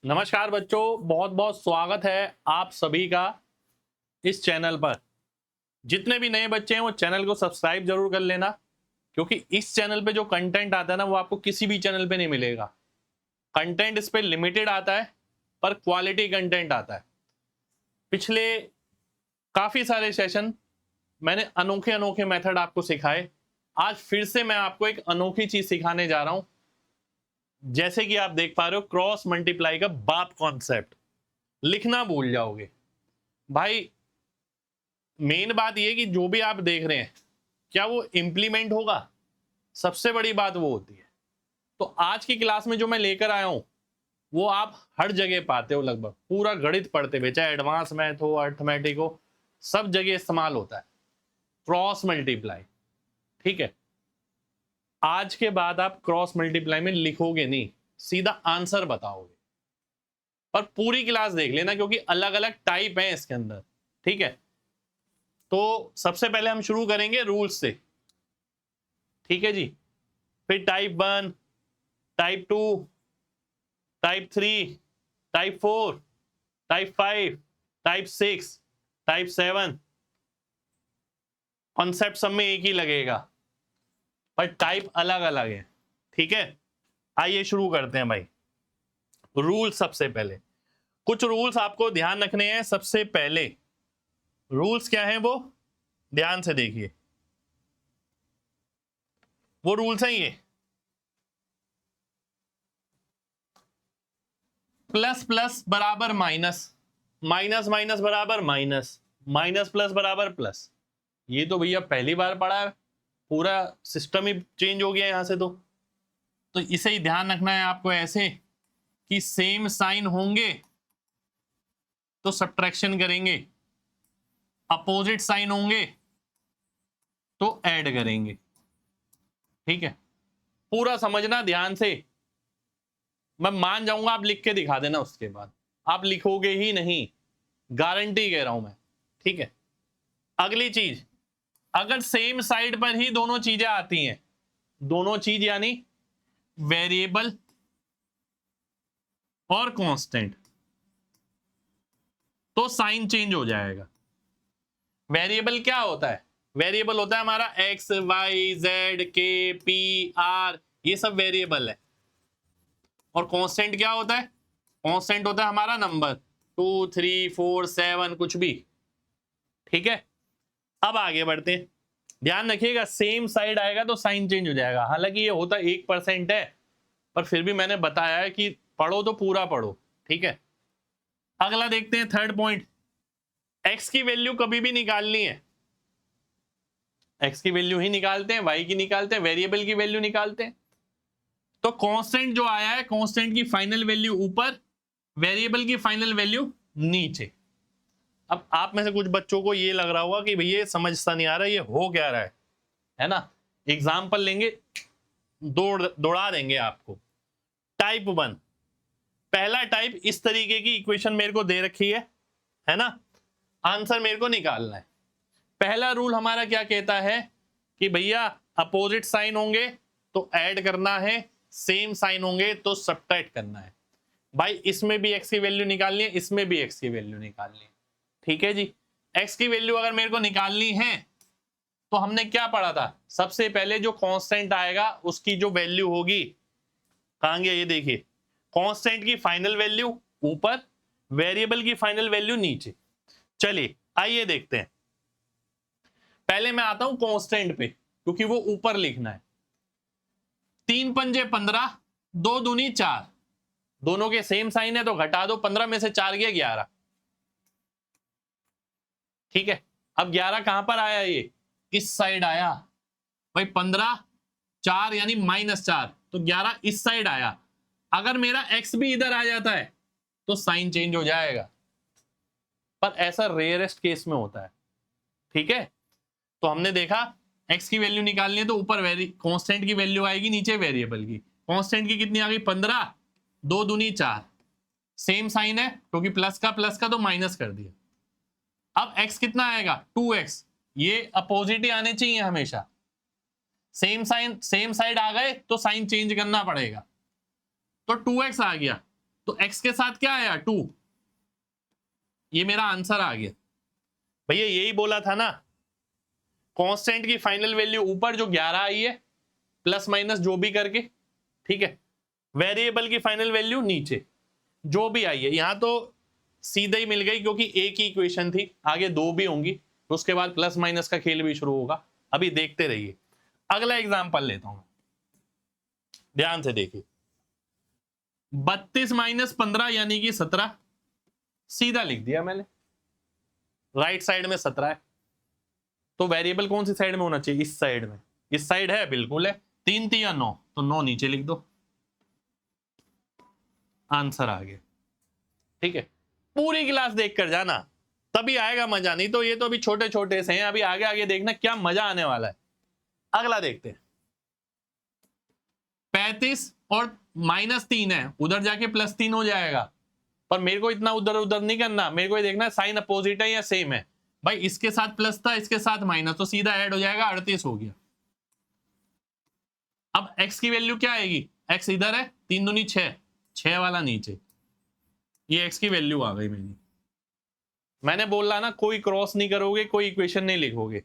नमस्कार बच्चों, बहुत बहुत स्वागत है आप सभी का इस चैनल पर। जितने भी नए बच्चे हैं वो चैनल को सब्सक्राइब जरूर कर लेना, क्योंकि इस चैनल पे जो कंटेंट आता है ना वो आपको किसी भी चैनल पे नहीं मिलेगा। कंटेंट इस पे लिमिटेड आता है पर क्वालिटी कंटेंट आता है। पिछले काफी सारे सेशन मैंने अनोखे अनोखे मेथड आपको सिखाए। आज फिर से मैं आपको एक अनोखी चीज सिखाने जा रहा हूं। जैसे कि आप देख पा रहे हो, क्रॉस मल्टीप्लाई का बाप कॉन्सेप्ट लिखना भूल जाओगे भाई। मेन बात यह कि जो भी आप देख रहे हैं क्या वो इंप्लीमेंट होगा, सबसे बड़ी बात वो होती है। तो आज की क्लास में जो मैं लेकर आया हूं वो आप हर जगह पाते हो, लगभग पूरा गणित पढ़ते हुए, चाहे एडवांस मैथ हो, अर्थमेटिक हो, सब जगह इस्तेमाल होता है क्रॉस मल्टीप्लाई। ठीक है, आज के बाद आप क्रॉस मल्टीप्लाई में लिखोगे नहीं, सीधा आंसर बताओगे। पर पूरी क्लास देख लेना क्योंकि अलग अलग टाइप है इसके अंदर। ठीक है, तो सबसे पहले हम शुरू करेंगे रूल्स से। ठीक है जी, फिर type 1, type 2, type 3, type 4, type 5, type 6, type 7। Concept सब में एक ही लगेगा पर टाइप अलग अलग है। ठीक है, आइए शुरू करते हैं भाई। रूल, सबसे पहले कुछ रूल्स आपको ध्यान रखने हैं। सबसे पहले रूल्स क्या है वो ध्यान से देखिए। वो रूल्स हैं ये, प्लस प्लस बराबर माइनस, माइनस माइनस बराबर माइनस, माइनस प्लस बराबर प्लस। ये तो भैया पहली बार पढ़ा है, पूरा सिस्टम ही चेंज हो गया यहां से। तो इसे ही ध्यान रखना है आपको, ऐसे कि सेम साइन होंगे तो सब्ट्रैक्शन करेंगे, अपोजिट साइन होंगे तो ऐड करेंगे। ठीक है, पूरा समझना ध्यान से। मैं मान जाऊंगा, आप लिख के दिखा देना, उसके बाद आप लिखोगे ही नहीं, गारंटी कह रहा हूं मैं। ठीक है, अगली चीज, अगर सेम साइड पर ही दोनों चीजें आती हैं, दोनों चीज यानी वेरिएबल और कांस्टेंट, तो साइन चेंज हो जाएगा। वेरिएबल क्या होता है? वेरिएबल होता है हमारा एक्स, वाई, जेड, के, पी, आर, ये सब वेरिएबल है। और कांस्टेंट क्या होता है? कांस्टेंट होता है हमारा नंबर 2, 3, 4, 7, कुछ भी। ठीक है, अब आगे बढ़ते हैं। ध्यान रखिएगा, सेम साइड आएगा तो साइन चेंज हो जाएगा। हालांकि ये होता 1% है, पर फिर भी मैंने बताया है कि पढ़ो तो पूरा पढ़ो। ठीक है, अगला देखते हैं, थर्ड पॉइंट। एक्स की वैल्यू कभी भी निकालनी है, एक्स की वैल्यू ही निकालते हैं, वाई की निकालते हैं, वेरिएबल की वैल्यू निकालते हैं। तो कांस्टेंट जो आया है, कांस्टेंट की फाइनल वैल्यू ऊपर, वेरिएबल की फाइनल वैल्यू नीचे। अब आप में से कुछ बच्चों को ये लग रहा होगा कि भैया समझता नहीं आ रहा, ये हो क्या रहा है ना। एग्जाम्पल लेंगे, दौड़ा देंगे आपको। टाइप 1, पहला टाइप, इस तरीके की इक्वेशन मेरे को दे रखी है ना, आंसर मेरे को निकालना है। पहला रूल हमारा क्या कहता है कि भैया अपोजिट साइन होंगे तो ऐड करना है, सेम साइन होंगे तो सब्ट्रैक्ट करना है। भाई इसमें भी एक्स की वैल्यू निकालनी है, इसमें भी एक्स की वैल्यू निकालनी है। ठीक है जी, एक्स की वैल्यू अगर मेरे को निकालनी है तो हमने क्या पढ़ा था? सबसे पहले जो कांस्टेंट आएगा उसकी जो वैल्यू होगी, कहां गया ये देखिए, कांस्टेंट की फाइनल वैल्यू ऊपर, वेरिएबल की फाइनल वैल्यू नीचे। चलिए आइए देखते हैं। पहले मैं आता हूं कांस्टेंट पे, क्योंकि वो ऊपर लिखना है। 3 पंजे 15, 2 दूनी 4, दोनों के सेम साइन है तो घटा दो, 15 में से 4 गया 11। ठीक है, अब 11 कहां पर आया? ये इस साइड आया भाई। 15 4 यानी -4, तो 11 इस साइड आया। अगर मेरा x भी इधर आ जाता है तो साइन चेंज हो जाएगा, पर ऐसा रेयरेस्ट केस में होता है। ठीक है, तो हमने देखा x की वैल्यू निकालनी है तो ऊपर कांस्टेंट की वैल्यू आएगी, नीचे वेरिएबल की। कांस्टेंट की कितनी आ गई? 15, 2 दूनी 4, सेम साइन है क्योंकि प्लस का तो माइनस कर दिया। अब x कितना आएगा? 2x, ये अपोजिट ही आने चाहिए हमेशा। सेम साइन, सेम साइड आ गए तो साइन चेंज करना पड़ेगा, तो 2x आ गया। तो x के साथ क्या आया 2, ये मेरा आंसर आ गया। भैया यही बोला था ना, कांस्टेंट की फाइनल वैल्यू ऊपर जो 11 आई है प्लस माइनस जो भी करके, ठीक है, वेरिएबल की फाइनल वैल्यू नीचे जो भी आई है। यहां तो सीधे ही मिल गई क्योंकि एक ही इक्वेशन थी, आगे दो भी होंगी तो उसके बाद प्लस माइनस का खेल भी शुरू होगा। अभी देखते रहिए। अगला एग्जांपल लेता हूं, ध्यान से देखिए। 32 माइनस 15 यानी कि 17, सीधा लिख दिया मैंने, राइट साइड में 17 है, तो वेरिएबल कौन सी साइड में होना चाहिए, इस साइड में। इस साइड है, बिल्कुल है। 3 3 9, तो 9 नीचे लिख दो, आंसर आ गया। ठीक है, पूरी क्लास देख कर जाना तभी आएगा मजा, नहीं तो ये तो अभी छोटे छोटे से हैं, अभी आगे आगे देखना क्या मजा आने वाला है। अगला देखते हैं। 35 और माइनस 3 है, उधर जाके प्लस 3 हो जाएगा, पर मेरे को इतना उधर उधर नहीं करना, मेरे को ये देखना साइन अपोजिट है या सेम है। भाई इसके साथ प्लस था, इसके साथ माइनस, तो सीधा ऐड हो जाएगा, 38 हो गया। अब x की वैल्यू क्या आएगी, x इधर है, 3 दूनी 6, 6 वाला नीचे, ये x की वैल्यू आ गई मेरी। मैंने बोला ना कोई क्रॉस नहीं करोगे, कोई इक्वेशन नहीं लिखोगे।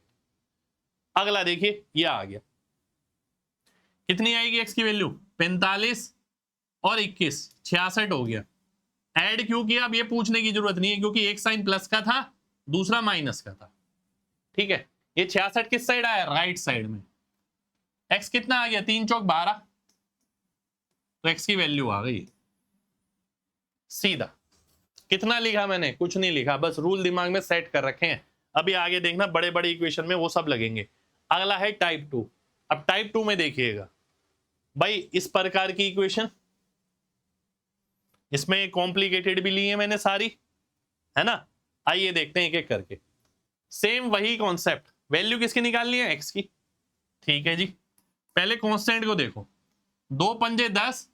अगला देखिए, ये आ गया, कितनी आएगी x की वैल्यू, 45 और 21, 66 हो गया। ऐड क्यों किया अब ये पूछने की जरूरत नहीं है, क्योंकि एक साइन प्लस का था, दूसरा माइनस का था। ठीक है, ये 66 किस साइड आया, राइट साइड में। x कितना आ गया, 3 चौक 12, तो x की वैल्यू आ गई सीधा। कितना लिखा मैंने, कुछ नहीं लिखा, बस रूल दिमाग में सेट कर रखे हैं। अभी आगे देखना बड़े बड़े इक्वेशन में वो सब लगेंगे। अगला है टाइप 2। अब टाइप 2 में देखिएगा भाई, इस प्रकार की इक्वेशन, इसमें कॉम्प्लिकेटेड भी ली है मैंने सारी, है ना। आइए देखते हैं एक एक करके। सेम वही कॉन्सेप्ट, वैल्यू किसकी निकालनी है, x की। ठीक है जी, पहले कांस्टेंट को देखो, 2 पंजे 10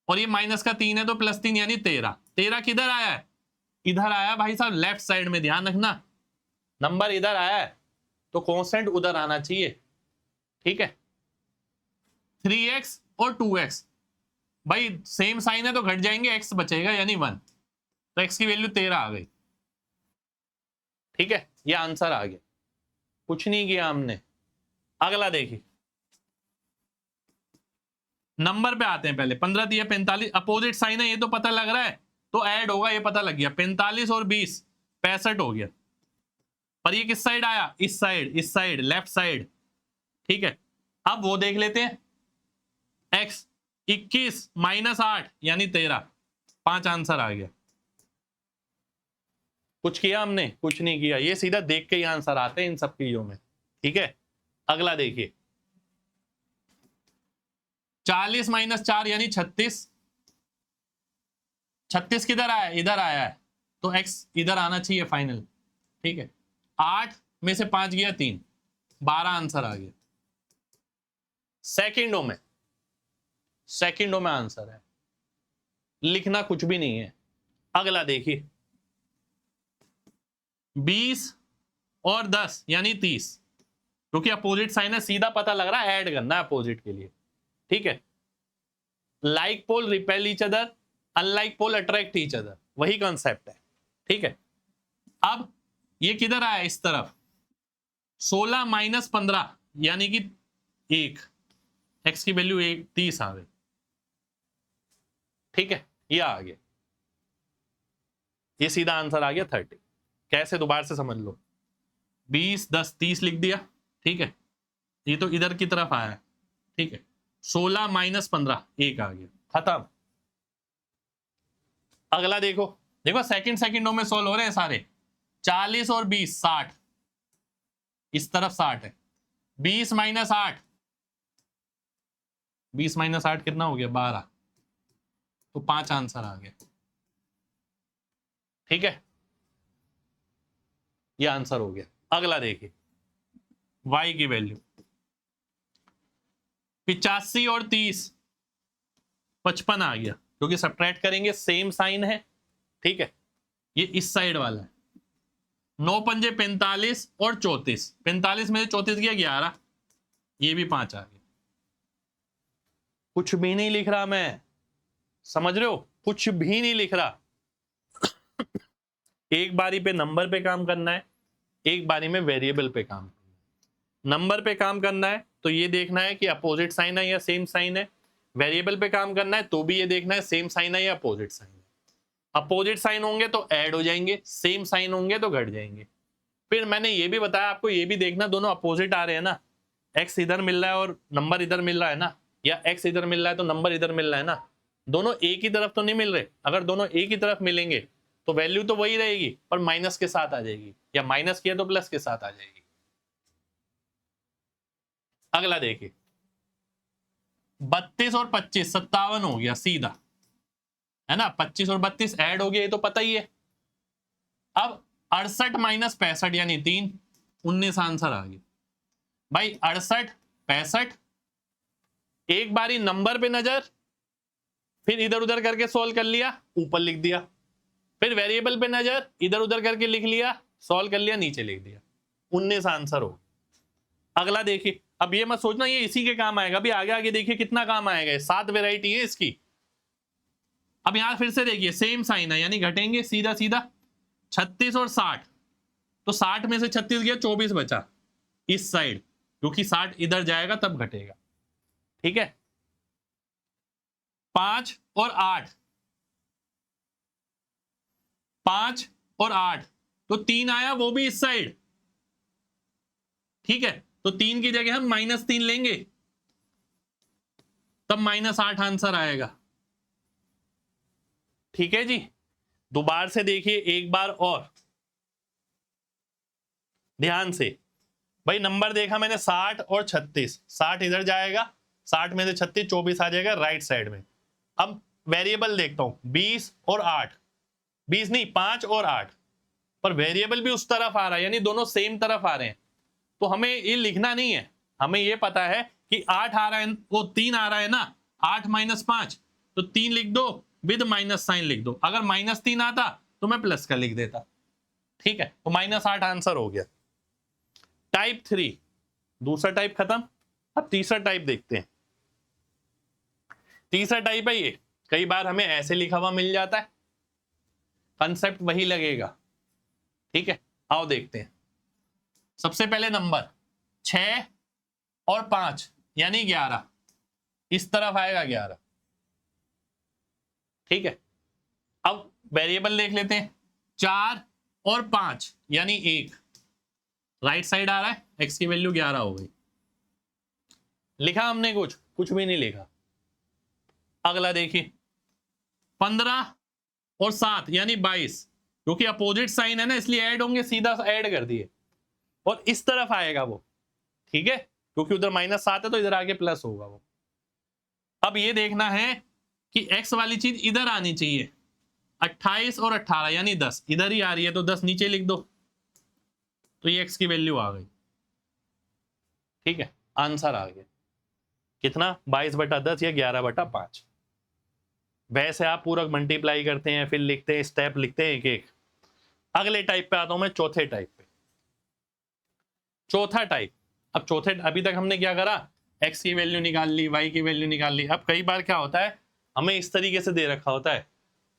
और ये माइनस का 3 है तो प्लस 3 यानी 13। 13 किधर आया है, इधर आया भाई साहब, लेफ्ट साइड में, ध्यान रखना, नंबर इधर आया है तो कांस्टेंट उधर आना चाहिए। ठीक है, 3x और 2x, भाई सेम साइन है तो घट जाएंगे, x बचेगा यानी 1, तो x की वैल्यू 13 आ गई। ठीक है, ये आंसर आ गया, कुछ नहीं किया हमने। अगला देखिए, नंबर पे आते हैं। पहले 15 दिया, 45, अपोजिट साइन है ये तो पता लग रहा है, तो ऐड होगा, ये पता लग गया। 45 और 20, 65 हो गया। पर ये किस साइड आया, इस साइड, इस साइड, लेफ्ट साइड। ठीक है, अब वो देख लेते हैं। x 21 माइनस 8 यानी 13, 5 आंसर आ गया। कुछ किया हमने, कुछ नहीं किया, ये सीधा देख के ही आंसर आते हैं इन सब चीजों में। ठीक है, अगला देखिए, 40 माइनस 4 यानी 36, 36 किधर आया, इधर आया है, तो x इधर आना चाहिए फाइनल। ठीक है, 8 में से 5 गया 3, 12 आंसर आ गया। सेकंडों में, सेकंडों में आंसर है, लिखना कुछ भी नहीं है। अगला देखिए, 20 और 10 यानी 30, क्योंकि अपोजिट साइन है, सीधा पता लग रहा है ऐड करना है अपोजिट के लिए। ठीक है, like pole repel each other, unlike pole attract each other, वही कॉन्सेप्ट है। ठीक है, अब ये किधर आया, इस तरफ, 16 माइनस 15 यानी कि 1, x की वैल्यू 1, 30 आ गई। ठीक है, ये आ गया, ये सीधा आंसर आ गया 30। कैसे, दोबारा से समझ लो, 20 10 30 लिख दिया। ठीक है, ये तो इधर की तरफ आया है। ठीक है, 16 माइनस 15, 1 आ गया, खत्म। अगला देखो, देखो सेकंडों में सोल्व हो रहे हैं सारे। 40 और 20, 60, इस तरफ 60 है। 20 माइनस 8, 20 माइनस 8 कितना हो गया, 12, तो 5 आंसर आ गया। ठीक है, ये आंसर हो गया। अगला देखिए, y की वैल्यू 85 और 30, 55 आ गया, क्योंकि सब्ट्रैक्ट करेंगे, सेम साइन है। ठीक है, ये इस साइड वाला है। 9 पंजे 45 और 34, 45 में से 34 गया 11, ये भी 5 आ गया। कुछ भी नहीं लिख रहा मैं, समझ रहे हो, कुछ भी नहीं लिख रहा। एक बारी पे नंबर पे काम करना है, एक बारी में वेरिएबल पे काम करना है। नंबर पे काम करना है तो ये देखना है कि अपोजिट साइन है या सेम साइन है। वेरिएबल पे काम करना है तो भी ये देखना है सेम साइन है या अपोजिट साइन है। अपोजिट साइन होंगे तो ऐड हो जाएंगे, सेम साइन होंगे तो घट जाएंगे। फिर मैंने ये भी बताया आपको, ये भी देखना दोनों अपोजिट आ रहे हैं ना, एक्स इधर मिल रहा है और नंबर इधर मिल रहा है ना, या एक्स इधर मिल रहा है तो नंबर इधर मिल रहा है ना, दोनों एक ही तरफ तो नहीं मिल रहे। अगर दोनों एक ही तरफ मिलेंगे तो वैल्यू तो वही रहेगी पर माइनस के साथ आ जाएगी, या माइनस किया तो प्लस के साथ आ जाएगी। अगला देखिए 32 और 25 57 हो गया सीधा, है ना। 25 और 32 ऐड हो गया, ये तो पता ही है। अब 68 माइनस 65 यानी 3, 19 आंसर आ गया भाई। 68 65, एक बारी नंबर पे नजर, फिर इधर उधर करके सॉल्व कर लिया, ऊपर लिख दिया, फिर वेरिएबल पे नजर, इधर उधर करके लिख लिया, सॉल्व कर लिया, नीचे लिख दिया, 19 आंसर हो। अगला देखिए, अब ये मत सोचना ये इसी के काम आएगा, अभी आगे आगे देखिए कितना काम आएगा, 7 वेराइटी है इसकी। अब यहां फिर से देखिए सेम साइन है यानी घटेंगे सीधा सीधा। 36 और 60, तो 60 में से 36 गया, 24 बचा इस साइड, क्योंकि 60 इधर जाएगा तब घटेगा, ठीक है। 5 और 8, 5 और 8, तो 3 आया, वो भी इस साइड, ठीक है। तो 3 की जगह हम -3 लेंगे, तब -8 आंसर आएगा, ठीक है जी। दोबारा से देखिए एक बार और ध्यान से भाई, नंबर देखा मैंने 60 और 36, 60 इधर जाएगा, 60 में से 36 24 आ जाएगा राइट साइड में। अब वेरिएबल देखता हूं 20 और 8, 20 नहीं 5 और 8, पर वेरिएबल भी उस तरफ आ रहा है यानी दोनों सेम तरफ आ रहे हैं, तो हमें ये लिखना नहीं है, हमें ये पता है कि 8 आ रहा है, वो 3 आ रहा है ना, 8 - 5 तो 3 लिख दो, विद माइनस साइन लिख दो। अगर -3 आता तो मैं प्लस का लिख देता, ठीक है। तो -8 आंसर हो गया। टाइप 3, दूसरा टाइप खत्म। अब तीसरा टाइप देखते हैं। तीसरा टाइप है ये, कई बार हमें ऐसे लिखा हुआ मिल जाता है, कंसेप्ट वही लगेगा, ठीक है। आओ देखते हैं। सबसे पहले नंबर 6 और 5 यानी 11, इस तरफ आएगा 11, ठीक है। अब वेरिएबल देख लेते हैं, 4 और 5 यानी 1, राइट साइड आ रहा है, x की वैल्यू 11 हो गई। लिखा हमने कुछ भी नहीं लिखा। अगला देखिए 15 और 7 यानी 22, क्योंकि अपोजिट साइन है ना इसलिए ऐड होंगे, सीधा ऐड कर दिए, और इस तरफ आएगा वो, ठीक है, क्योंकि उधर -7 है तो इधर आके प्लस होगा वो। अब ये देखना है कि x वाली चीज इधर आनी चाहिए, 28 और 18 यानी 10, इधर ही आ रही है तो 10 नीचे लिख दो, तो ये x की वैल्यू आ गई, ठीक है। आंसर आ गया कितना, 22/10 या 11/5। वैसे आप पूरा मल्टीप्लाई करते हैं, फिर लिखते हैं, स्टेप लिखते हैं एक एक। अगले टाइप पे आता हूं मैं, चौथे टाइप पे। चौथा टाइप, अब चौथे, अभी तक हमने क्या करा, x की वैल्यू निकाल ली, y की वैल्यू निकाल ली। अब कई बार क्या होता है, हमें इस तरीके से दे रखा होता है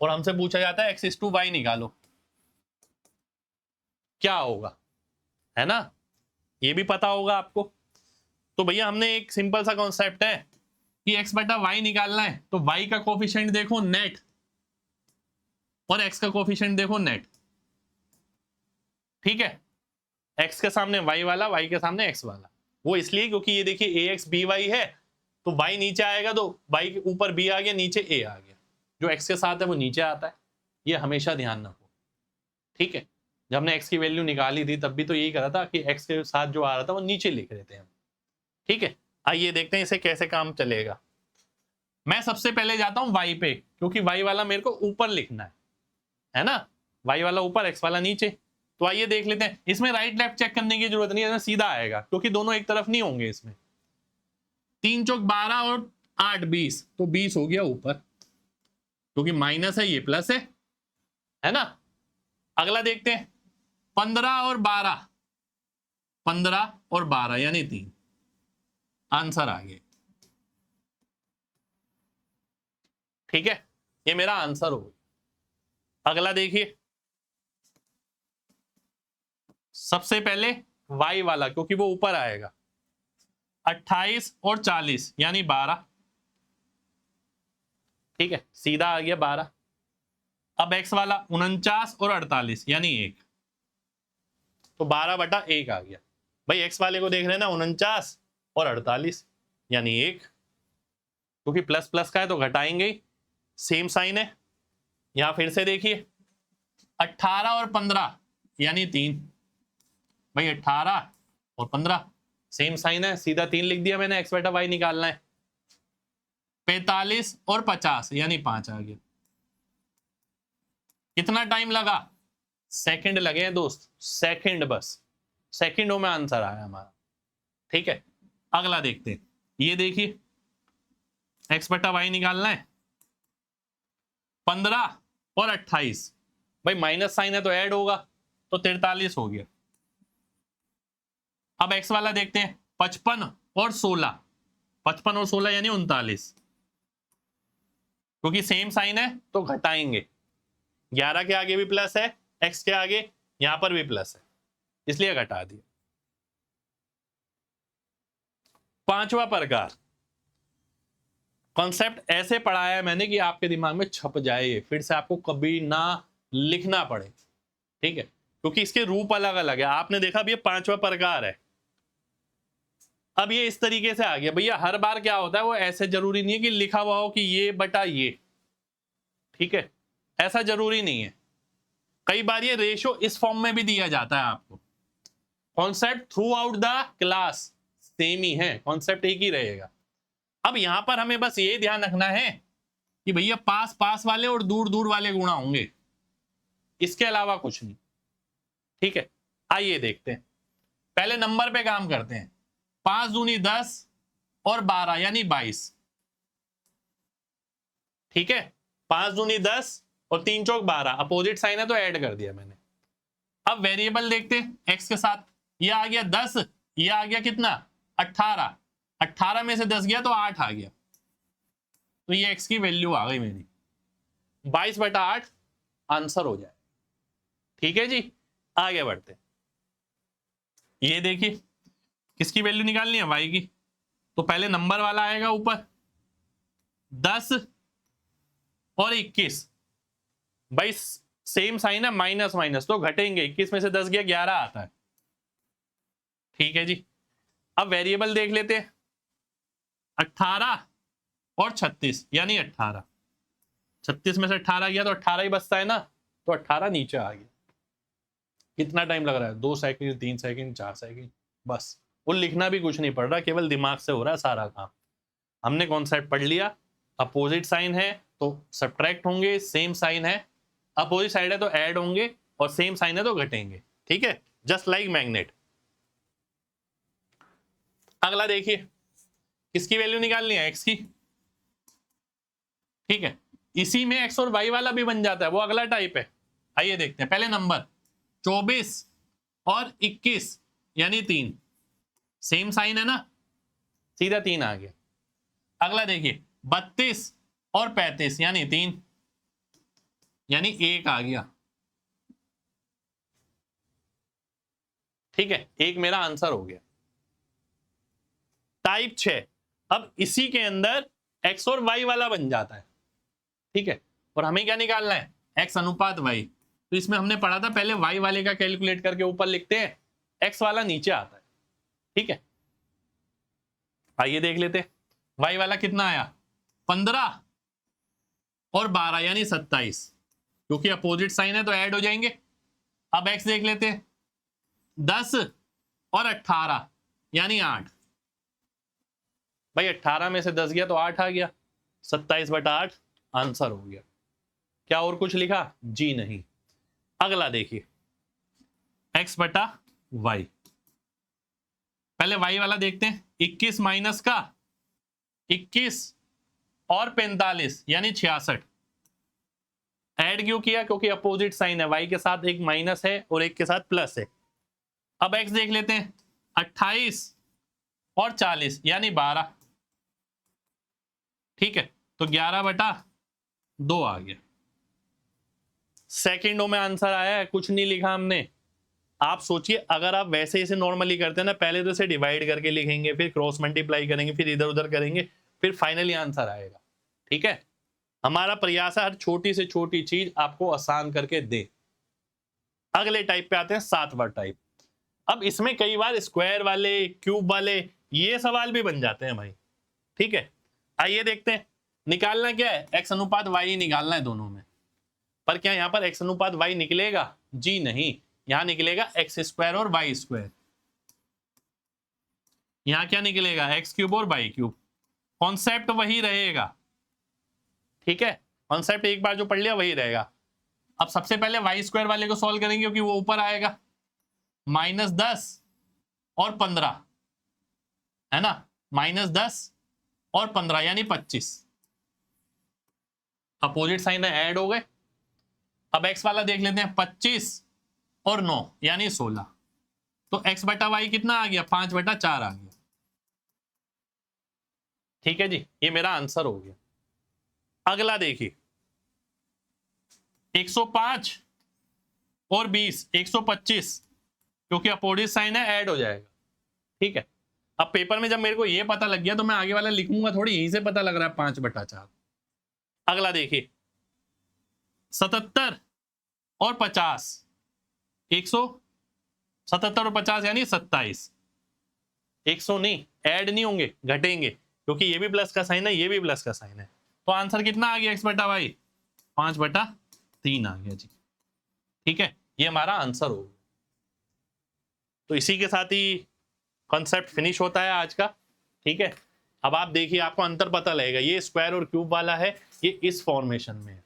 और हमसे पूछा जाता है x = y निकालो, क्या होगा, है ना, ये भी पता होगा आपको। तो भैया हमने एक सिंपल सा कॉन्सेप्ट है कि x/y निकालना है, तो y का कोफिशिएंट देखो नेट और x का कोफिशिएंट देखो नेट, ठीक है। x के सामने y वाला, y के सामने x वाला, वो इसलिए क्योंकि ये देखिए ax by है, तो y नीचे आएगा तो y के ऊपर b आ गया, नीचे a आ गया, जो x के साथ है वो नीचे आता है, ये हमेशा ध्यान रखो, ठीक है। जब हमने x की वैल्यू निकाली थी तब भी तो यही करा था कि x के साथ जो आ रहा था वो नीचे लिख रहे थे हम, ठीक है। आइए देखते हैं इसे कैसे काम चलेगा। मैं सबसे पहले जाता हूं y पे, क्योंकि y वाला मेरे को ऊपर लिखना है ना, y वाला ऊपर x वाला नीचे। तो आइए देख लेते हैं, इसमें राइट लेफ्ट चेक करने की जरूरत नहीं है, सीधा आएगा क्योंकि दोनों एक तरफ नहीं होंगे इसमें। 3 चौक 12 और 8 20, तो 20 हो गया ऊपर, क्योंकि माइनस है ये प्लस है ना। अगला देखते हैं 15 और 12, 15 और 12 यानी 3, आंसर आ गया, ठीक है। ये मेरा आंसर होगा। अगला देखिए, सबसे पहले y वाला, क्योंकि वो ऊपर आएगा, 28 और 40 यानी 12। ठीक है, सीधा आ गया 12। अब x वाला 49 और 48 यानी 1, तो 12/1 आ गया। भाई x वाले को देख रहे हैं ना, 49 और 48 यानी 1, क्योंकि प्लस प्लस का है तो घटाएंगे ही, सेम साइन है। यहां फिर से देखिए, 18 और 15 यानी 3। भाई 18 और 15 सेम साइन है, सीधा 3 लिख दिया मैंने, x बटा y निकालना है। 45 और 50 यानी 5 आ गया। कितना टाइम लगा? सेकंड लगे हैं दोस्त, सेकंड, बस सेकंडों में आंसर आया हमारा। ठीक है, अगला देखते हैं। ये देखिए, x बटा y निकालना है, 15 और 28। भाई माइनस साइन है तो ऐड होगा, तो 43 हो गया। अब x वाला देखते हैं, 55 और 16, 55 और 16 यानी 39, क्योंकि सेम साइन है तो घटाएंगे। 11 के आगे भी प्लस है, x के आगे यहां पर भी प्लस है, इसलिए घटा दिया। पांचवा प्रकार, कॉन्सेप्ट ऐसे पढ़ाया है मैंने कि आपके दिमाग में छप जाए, फिर से आपको कभी ना लिखना पड़े। ठीक है, क्योंकि इसके रूप अलग अलग है। आपने देखा अब ये पांचवा प्रकार है। अब ये इस तरीके से आ गया। भैया हर बार क्या होता है, वो ऐसे जरूरी नहीं है कि लिखा हुआ हो कि ये बटा ये। ठीक है, ऐसा जरूरी नहीं है। कई बार ये रेशो इस फॉर्म में भी दिया जाता है आपको। Concept throughout the class same ही है, कॉन्सेप्ट एक ही रहेगा। अब यहां पर हमें बस ये ध्यान रखना है कि भैया पास पास वाले और दूर दूर वाले गुणा होंगे, इसके अलावा कुछ नहीं। ठीक है, आइए देखते हैं। पहले नंबर पे काम करते हैं। 5 दूनी 10 और 12 यानी 22। ठीक है, 5 दूनी 10 और 3 चौक 12, अपोजिट साइन है तो ऐड कर दिया मैंने। अब वेरिएबल देखते हैं x के साथ। ये आ गया 10, ये आ गया कितना 18, 18 में से 10 गया तो 8 आ गया, तो ये x की वैल्यू आ गई मेरी 22/8 आंसर हो जाए। ठीक है जी, आगे बढ़ते। ये देखिए, किसकी वैल्यू निकालनी है, y की। तो पहले नंबर वाला आएगा ऊपर, 10 और 21। भाई सेम साइन है, माइनस माइनस तो घटेंगे, 21 में से 10 गया 11 आता है। ठीक है जी, अब वेरिएबल देख लेते हैं, 18 और 36 यानी 18। 36 में से 18 गया तो 18 ही बचता है ना, तो 18 नीचे आ गया। कितना टाइम लग रहा है, 2 सेकंड, 3 सेकंड, 4 सेकंड, बस। वो लिखना भी कुछ नहीं पड़ रहा, केवल दिमाग से हो रहा है सारा काम। हमने कॉन्सेप्ट पढ़ लिया। अपोजिट साइन है तो सब्ट्रैक्ट होंगे, सेम साइन है, अपोजिट साइड है तो ऐड होंगे, और सेम साइन है तो घटेंगे। ठीक है, जस्ट लाइक मैग्नेट। अगला देखिए, किसकी वैल्यू निकालनी है, x की। ठीक है, इसी में x और y वाला भी बन जाता है, वो अगला टाइप है। आइए देखते हैं। पहले नंबर 24 और 21 यानी 3, सेम साइन है ना, सीधा 3 आ गया। अगला देखिए, 32 और 35 यानी 3, यानी 1 आ गया। ठीक है, 1 मेरा आंसर हो गया। टाइप 6, अब इसी के अंदर x और y वाला बन जाता है। ठीक है, और हमें क्या निकालना है, x अनुपात y। तो इसमें हमने पढ़ा था, पहले y वाले का कैलकुलेट करके ऊपर लिखते हैं, x वाला नीचे आता है। ठीक है, आइए देख लेते हैं। y वाला कितना आया, 15 और 12 यानी 27, क्योंकि अपोजिट साइन है तो ऐड हो जाएंगे। अब x देख लेते हैं, 10 और 18 यानी 8। भाई 18 में से 10 गया तो 8 आ गया, 27/8 आंसर हो गया। क्या और कुछ लिखा, जी नहीं। अगला देखिए, x बटा y। पहले y वाला देखते हैं, 21 माइनस का 21 और 45 यानी 66। ऐड क्यों किया, क्योंकि अपोजिट साइन है, y के साथ एक माइनस है और एक के साथ प्लस है। अब x देख लेते हैं, 28 और 40 यानी 12। ठीक है, तो 11/12 2 आ गया। सेकंडों में आंसर आया है, कुछ नहीं लिखा हमने। आप सोचिए अगर आप वैसे इसे नॉर्मली करते हैं ना, पहले तो इसे डिवाइड करके लिखेंगे, फिर क्रॉस मल्टीप्लाई करेंगे, फिर इधर उधर करेंगे, फिर फाइनली आंसर आएगा। ठीक है, हमारा प्रयास है हर छोटी से छोटी चीज आपको आसान करके दे। अगले टाइप पे आते हैं 7वां टाइप। अब इसमें कई बार स्क्वायर वाले, क्यूब वाले ये सवाल भी बन जाते हैं भाई। ठीक है, आइए देखते हैं। निकालना क्या है, एक्स अनुपात वाई निकालना है दोनों में। पर क्या यहाँ पर एक्स अनुपात वाई निकलेगा? जी नहीं, यहां निकलेगा एक्स स्क्वायर और वाई स्क्वायर। यहां क्या निकलेगा, एक्स क्यूब और वाई क्यूब। कॉन्सेप्ट वही रहेगा। ठीक है, कॉन्सेप्ट एक बार जो पढ़ लिया वही रहेगा। अब सबसे पहले वाई स्क्वायर वाले को सॉल्व करेंगे क्योंकि वो ऊपर आएगा। -10 और 15 है ना, -10 और 15 यानी 25। अपोजिट साइन है, ऐड हो गए। अब एक्स वाला देख लेते हैं, 25 और 9 यानी 16। तो x बटा वाई कितना आ गया, 5/4 आ गया। ठीक है जी, ये मेरा आंसर हो गया। अगला देखिए, 105 और 20 125, क्योंकि अपोजिट साइन है, ऐड हो जाएगा। ठीक है, अब पेपर में जब मेरे को ये पता लग गया तो मैं आगे वाला लिखूंगा थोड़ी, यहीं से पता लग रहा है 5/4। अगला देखिए, 77 और 50, 177 और 50 यानी 27। 100 नहीं, ऐड नहीं होंगे, घटेंगे, क्योंकि ये भी प्लस का साइन है, ये भी प्लस का साइन है। तो आंसर कितना आ गया x बटा वाई, 5/3 आ गया जी। ठीक है, ये हमारा आंसर होगा। तो इसी के साथ ही कॉन्सेप्ट फिनिश होता है आज का। ठीक है, अब आप देखिए, आपको अंतर पता लगेगा। ये स्क्वायर और क्यूब वाला है, ये इस फॉर्मेशन में है।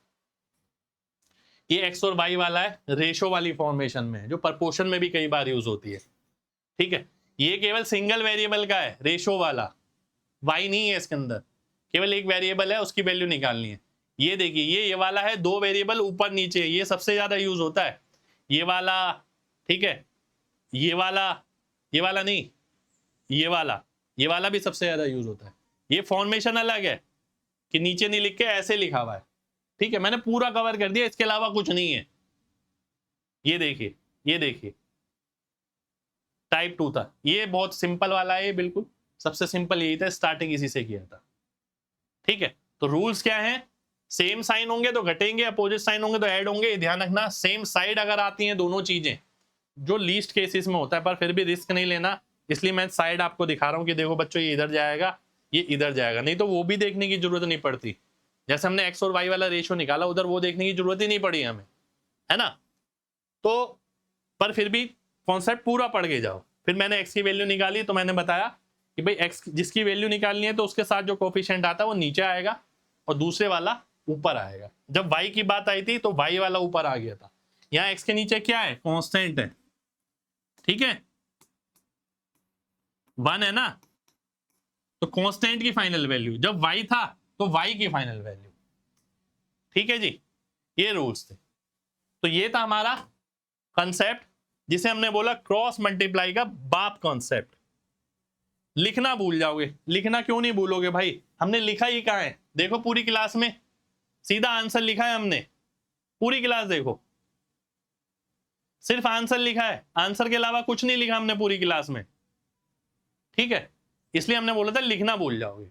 ये एक्स और वाई वाला है, रेशो वाली फॉर्मेशन में है, जो प्रपोर्शन में भी कई बार यूज होती है। ठीक है, ये केवल सिंगल वेरिएबल का है, रेशो वाला। वाई नहीं है इसके अंदर, केवल एक वेरिएबल है, उसकी वैल्यू निकालनी है। ये देखिए, ये वाला है 2 वेरिएबल ऊपर नीचे, ये सबसे ज्यादा यूज होता है, ये वाला। ठीक है, ये वाला नहीं, ये वाला भी सबसे ज्यादा यूज होता है। ये फॉर्मेशन अलग है कि नीचे नहीं लिख के ऐसे लिखा हुआ है। ठीक है, मैंने पूरा कवर कर दिया, इसके अलावा कुछ नहीं है। ये देखिए, ये देखिए, टाइप 2 था, ये बहुत सिंपल वाला है, बिल्कुल सबसे सिंपल यही था, स्टार्टिंग इसी से किया था। ठीक है, तो रूल्स क्या है, सेम साइन होंगे तो घटेंगे, अपोजिट साइन होंगे तो ऐड होंगे। ध्यान रखना, सेम साइड अगर आती हैं दोनों चीजें, जो लीस्ट केसेस में होता है, पर फिर भी रिस्क नहीं लेना, इसलिए मैं साइड आपको दिखा रहा हूं कि देखो बच्चों, ये इधर जाएगा, ये इधर जाएगा, नहीं तो वो भी देखने की जरूरत नहीं पड़ती। जैसे हमने एक्स और वाई वाला रेशो निकाला, उधर वो देखने की जरूरत ही नहीं पड़ी हमें, है ना। तो पर फिर भी कॉन्सेप्ट पूरा पढ़ के जाओ। फिर मैंने एक्स की वैल्यू निकाली तो मैंने बताया कि भाई एक्स जिसकी वैल्यू निकालनी है तो उसके साथ जो कोफिशिएंट आता है वो नीचे आएगा और दूसरे वाला ऊपर आएगा। जब वाई की बात आई थी तो वाई वाला ऊपर आ गया था। यहाँ एक्स के नीचे क्या है, कांस्टेंट है। ठीक है, 1 है ना, तो कांस्टेंट की फाइनल वैल्यू, जब वाई था तो वाई की फाइनल वैल्यू। ठीक है जी, ये रूल्स थे। तो ये था हमारा कंसेप्ट, जिसे हमने बोला क्रॉस मल्टीप्लाई का बाप कॉन्सेप्ट। लिखना भूल जाओगे, लिखना क्यों नहीं भूलोगे भाई, हमने लिखा ही कहाँ है, देखो पूरी क्लास में सीधा आंसर लिखा है हमने। पूरी क्लास देखो, सिर्फ आंसर लिखा है, आंसर के अलावा कुछ नहीं लिखा हमने पूरी क्लास में। ठीक है, इसलिए हमने बोला था लिखना भूल जाओगे।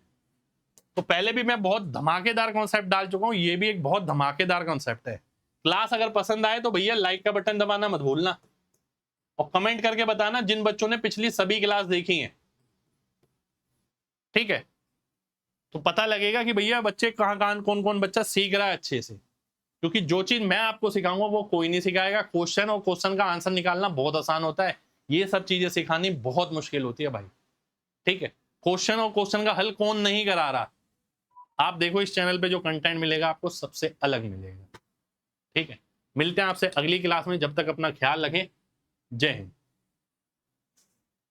तो पहले भी मैं बहुत धमाकेदार कॉन्सेप्ट डाल चुका हूं, ये भी एक बहुत धमाकेदार कॉन्सेप्ट है। क्लास अगर पसंद आए तो भैया लाइक का बटन दबाना मत भूलना, और कमेंट करके बताना जिन बच्चों ने पिछली सभी क्लास देखी हैं। ठीक है, तो पता लगेगा कि भैया बच्चे कहाँ कौन कौन बच्चा सीख रहा है अच्छे से, क्योंकि जो चीज मैं आपको सिखाऊंगा वो कोई नहीं सिखाएगा। क्वेश्चन और क्वेश्चन का आंसर निकालना बहुत आसान होता है, ये सब चीजें सिखानी बहुत मुश्किल होती है भाई। ठीक है, क्वेश्चन और क्वेश्चन का हल कौन नहीं करा रहा, आप देखो इस चैनल पे जो कंटेंट मिलेगा आपको सबसे अलग मिलेगा। ठीक है, मिलते हैं आपसे अगली क्लास में, जब तक अपना ख्याल रखें। जय हिंद।